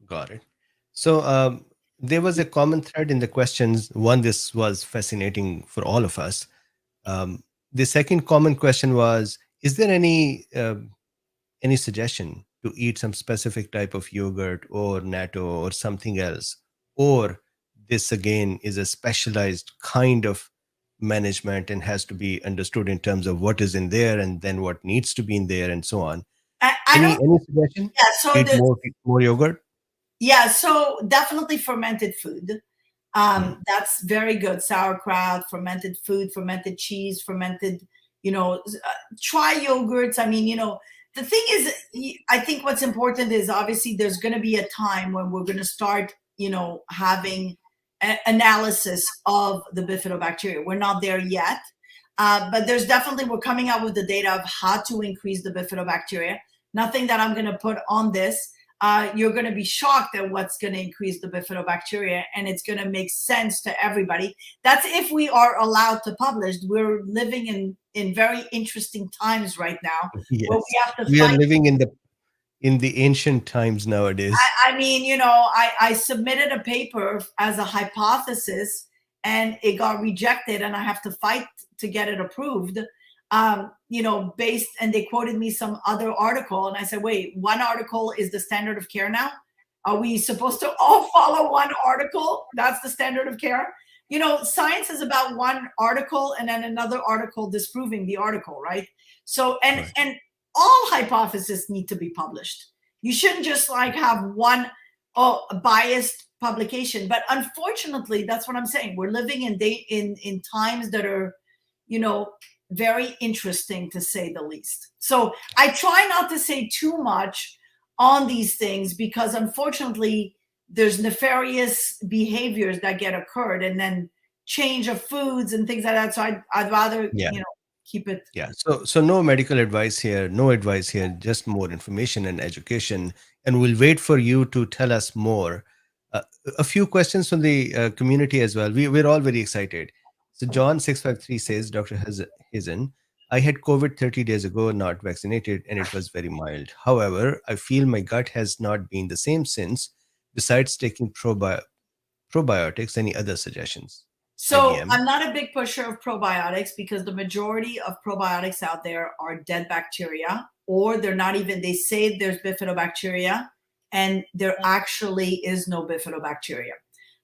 Got it. So there was a common thread in the questions. One, this was fascinating for all of us. Um, the second common question was: is there any suggestion to eat some specific type of yogurt or natto or something else, or this again is a specialized kind of management and has to be understood in terms of what is in there and then what needs to be in there and so on? I Any don't. any suggestion? Yeah. So Eat the more yogurt. Yeah. So definitely fermented food. Hmm. That's very good. Sauerkraut, fermented food, fermented cheese, fermented. Try yogurts. I mean, the thing is, I think what's important is obviously there's going to be a time when we're going to start, having analysis of the bifidobacteria. We're not there yet, but there's definitely we're coming out with the data of how to increase the bifidobacteria. Nothing that I'm going to put on this. You're going to be shocked at what's going to increase the bifidobacteria, and it's going to make sense to everybody. That's if we are allowed to publish. We're living in very interesting times right now, where Yes, we have to we are fight. living in the ancient times nowadays. I mean, I submitted a paper as a hypothesis, and it got rejected, and I have to fight to get it approved. Based, and they quoted me some other article, and I said, wait, one article is the standard of care now? Are we supposed to all follow one article? That's the standard of care? Science is about one article and then another article disproving the article, right? So, and Right. and all hypotheses need to be published. You shouldn't just like have one biased publication. But unfortunately, that's what I'm saying. We're living in times that are, you know, very interesting to say the least. So I try not to say too much on these things because unfortunately there's nefarious behaviors that get occurred and then change of foods and things like that. So I'd rather, Yeah. keep it. Yeah. So no medical advice here, no advice here, just more information and education. And we'll wait for you to tell us more. Uh, a few questions from the community as well. We're all very excited. So John 653 says, Dr. Hazen, I had COVID 30 days ago, not vaccinated, and it was very mild. However, I feel my gut has not been the same since. Besides taking probiotics, any other suggestions? So IBM. I'm not a big pusher of probiotics because the majority of probiotics out there are dead bacteria, or they're not even, they say there's bifidobacteria and there actually is no bifidobacteria.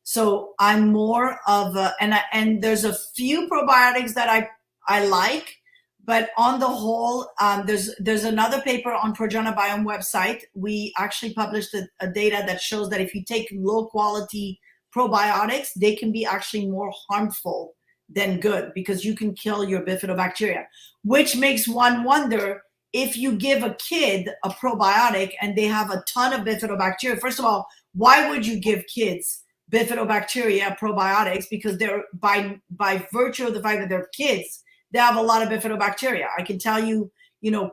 So I'm more of and there's a few probiotics that I like, but on the whole, there's another paper on Progena Biome website. We actually published a data that shows that if you take low quality probiotics, they can be actually more harmful than good because you can kill your bifidobacteria, which makes one wonder if you give a kid a probiotic and they have a ton of bifidobacteria. First of all, why would you give kids bifidobacteria probiotics? Because they're by virtue of the fact that they're kids, they have a lot of bifidobacteria. I can tell you,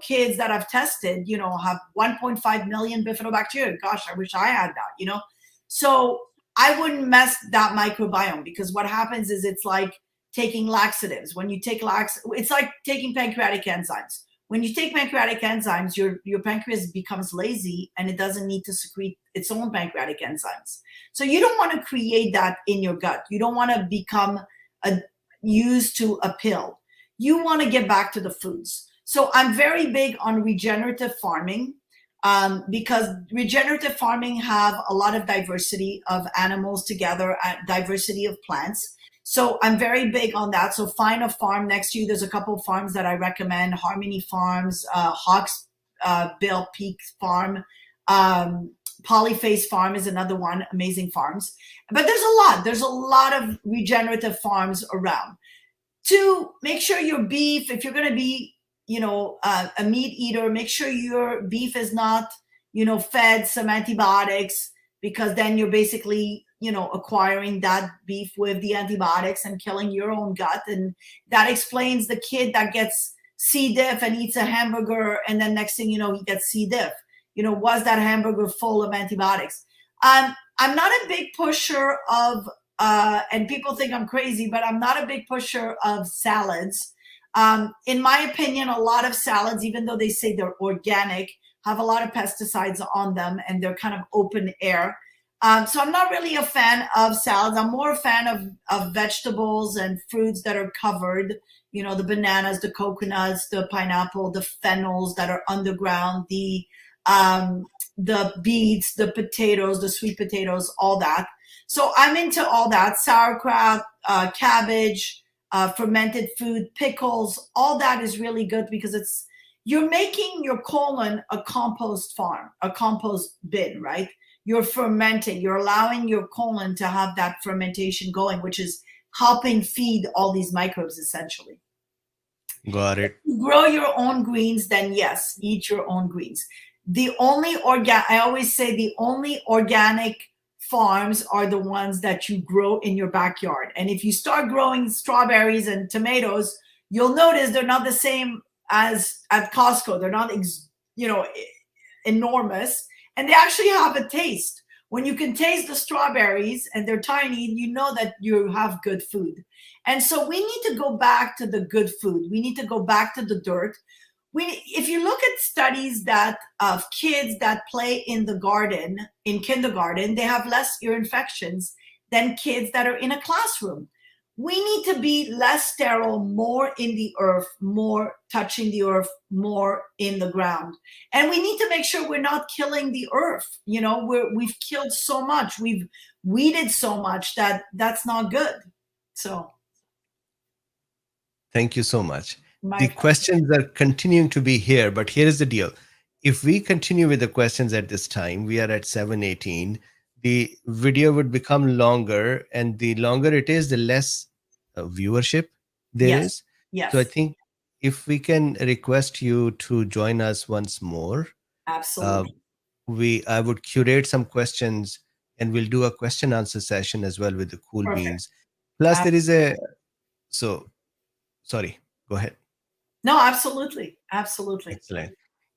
kids that I've tested, have 1.5 million bifidobacteria. Gosh, I wish I had that. So I wouldn't mess that microbiome because what happens is it's like taking laxatives. When you take it's like taking pancreatic enzymes. When you take pancreatic enzymes, your pancreas becomes lazy and it doesn't need to secrete its own pancreatic enzymes. So you don't want to create that in your gut. You don't want to become used to a pill. You want to get back to the foods. So I'm very big on regenerative farming because regenerative farming have a lot of diversity of animals together, diversity of plants. So I'm very big on that. So find a farm next to you. There's a couple of farms that I recommend: Harmony Farms, Hawks Bill Peak Farm, Polyface Farm is another one. Amazing farms, but there's a lot. There's a lot of regenerative farms around. To make sure your beef, if you're going to be, a meat eater, make sure your beef is not, fed some antibiotics, because then you're basically, acquiring that beef with the antibiotics and killing your own gut. And that explains the kid that gets C. diff and eats a hamburger, and then next thing you know, he gets C. diff. Was that hamburger full of antibiotics? I'm not a big pusher of and people think I'm crazy, but I'm not a big pusher of salads. In my opinion, a lot of salads, even though they say they're organic, have a lot of pesticides on them, and they're kind of open air. So I'm not really a fan of salads. I'm more a fan of vegetables and fruits that are covered. You know, the bananas, the coconuts, the pineapple, the fennels that are underground, the beets, the potatoes, the sweet potatoes, all that. So I'm into all that: sauerkraut, cabbage, fermented food, pickles. All that is really good because you're making your colon a compost farm, a compost bin, right? You're fermenting, you're allowing your colon to have that fermentation going, which is helping feed all these microbes essentially. Got it. You grow your own greens, then yes, eat your own greens. I always say the only organic farms are the ones that you grow in your backyard. And if you start growing strawberries and tomatoes, you'll notice they're not the same as at Costco. They're not, enormous, and they actually have a taste. When you can taste the strawberries and they're tiny, you know that you have good food. And so we need to go back to the good food. We need to go back to the dirt. If you look at studies that of kids that play in the garden in kindergarten, they have less ear infections than kids that are in a classroom. We need to be less sterile, more in the earth, more touching the earth, more in the ground. And we need to make sure we're not killing the earth. You know, we've killed so much, we've weeded so much that that's not good. So, Thank you so much. my The questions are continuing to be here, but here is the deal. If we continue with the questions at this time, we are at 7:18. The video would become longer, and the longer it is, the less viewership there yes, is. So I yes, think if we can request you to join us once more, uh, absolutely. I would curate some questions, and we'll do a question answer session as well with the cool Perfect. beans. Plus, Ab- there is a so sorry. Go ahead. no, absolutely, absolutely. Excellent.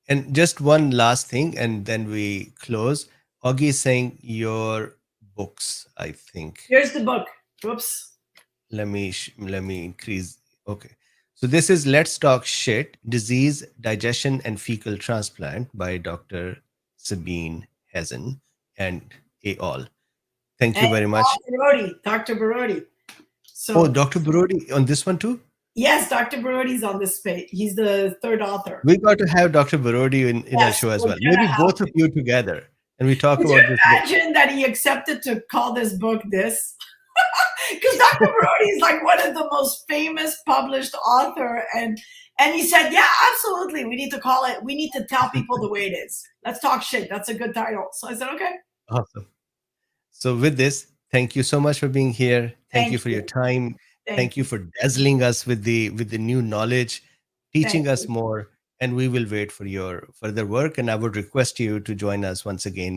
And just one last thing, and then we close. Augie is saying your books, I think. Here's the book. Whoops. Let me increase. Okay. So this is Let's Talk Shit: Disease, Digestion, and Fecal Transplant by Dr. Sabine Hazan and a all. Thank And you very much. Dr. Barodi. Oh, So Dr. Brody on this one too? yes, Dr. Barodi's on this page. He's the third author. We got to have Dr. Barodi in our Yes, show as we're well. gonna Maybe have both of to. you together and we talk Could you about this book. imagine that he accepted to call this book this? Because Dr. Barodi is like one of the most famous published author, and he said, yeah, absolutely. We need to call it. We need to tell people the way it is. Let's talk shit. That's a good title. So I said, okay. Awesome. So with this, thank you so much for being here. Thank you Thank for your you. time. Thank Thank you you. for dazzling us with the new knowledge, Thank teaching us you. more, and we will wait for your further work. And I would request you to join us once again